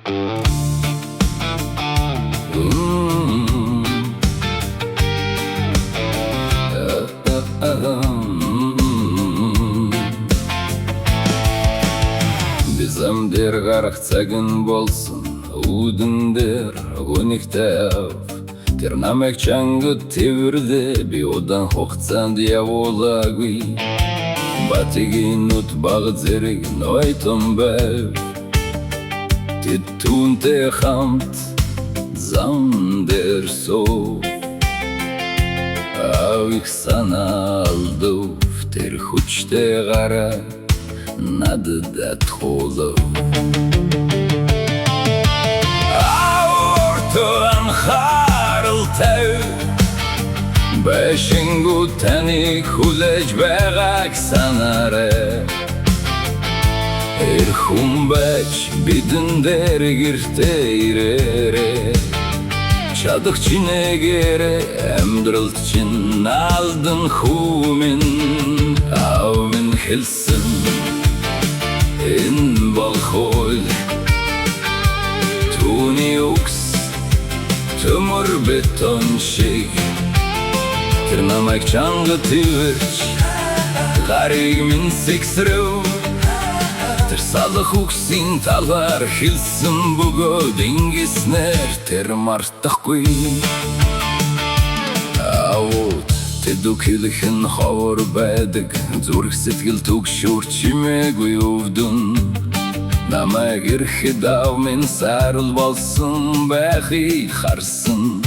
Bizimdir garaqtsagın bolsun Udundir uniktav Ternamek çangı tevirdi Bir odan hoqtsan diye olagui Batigin ut bağıt zerigin oytum bev Tittun te hamt Zandir sov Avik sana alduf Ter huçte gara Надо тхолов Аортуан харылтау Бэшингу тани хулэж байгаг санаре Эрхумбач бидэн дээр гэртэ ирэре Чадах чинэгэрэ амьдралт чин алдын хүмин Авин хэлсэн Энэ балхой Түүний үкс Төмөр бетон шиг Тэр намайг чанга тивэрч Гарыг минь сэгсрэв Тэр салах үксийн талаар хэлсэн бөгөөд ингэснээр Тэр мартахгүй Аут Тэдүг хэлхэн ховор байдаг Зүрх сэтгэл түгшүүр чимээгүй өвдөн Намайг ирэхэд ав минь сарал болсон байхыг харсан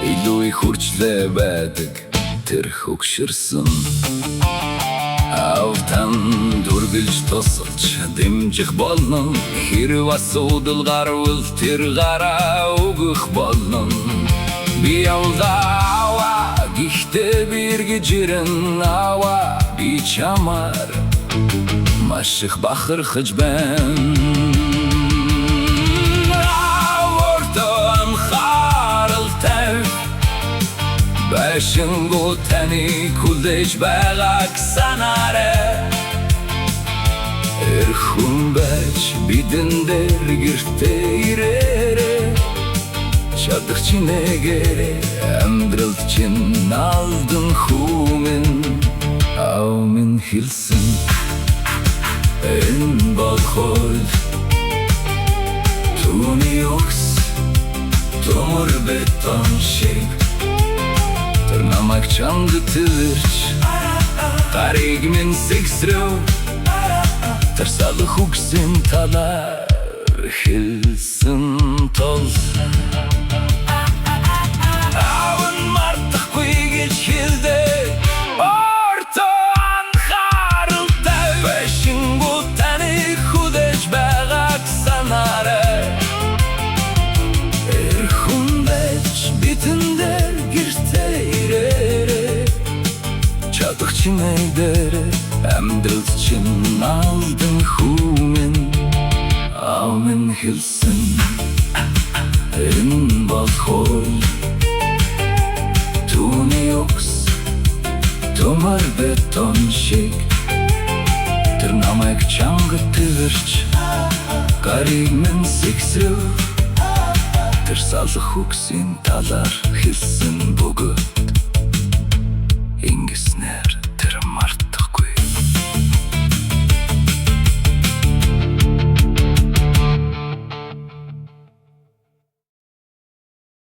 Илүү их хүрчлээ байдаг тэр хөгшөрсөн Автан дүргэлж тосолж дэмжих болно Хэрв асуудал гарвал тэр гараа өгөх болно Би явлаа Гэхдээ биргэж ирэн аваа би чамаар Маш их бахархаж байна Аортоо анхааралтай Байшингу таны хүлээж байгааг санаарай Эрхэн байж бидэн дээр гэртээ ирээрэй Чадах чинэгэрэ амьдралт чин алдын хүмин Ав минь хэлсэн Энэ балхой Түүний үкс Төмөр бетон шиг Тэр намайг чанга тивэрч Гарыг минь сэгсрэв Тэр салах үксийн талаар хэлсэн тол Чинэгдэр амьдралт чин алдын хүмин Ав минь хэлсэн Энэ балхой Түүний үкс Төмөр бетон шиг Тэр намайг чанга тивэрч Гарыг минь сэгсрэв Тэр салах үксийн талаар хэлсэн бөгөөд Ингэснээр тэр март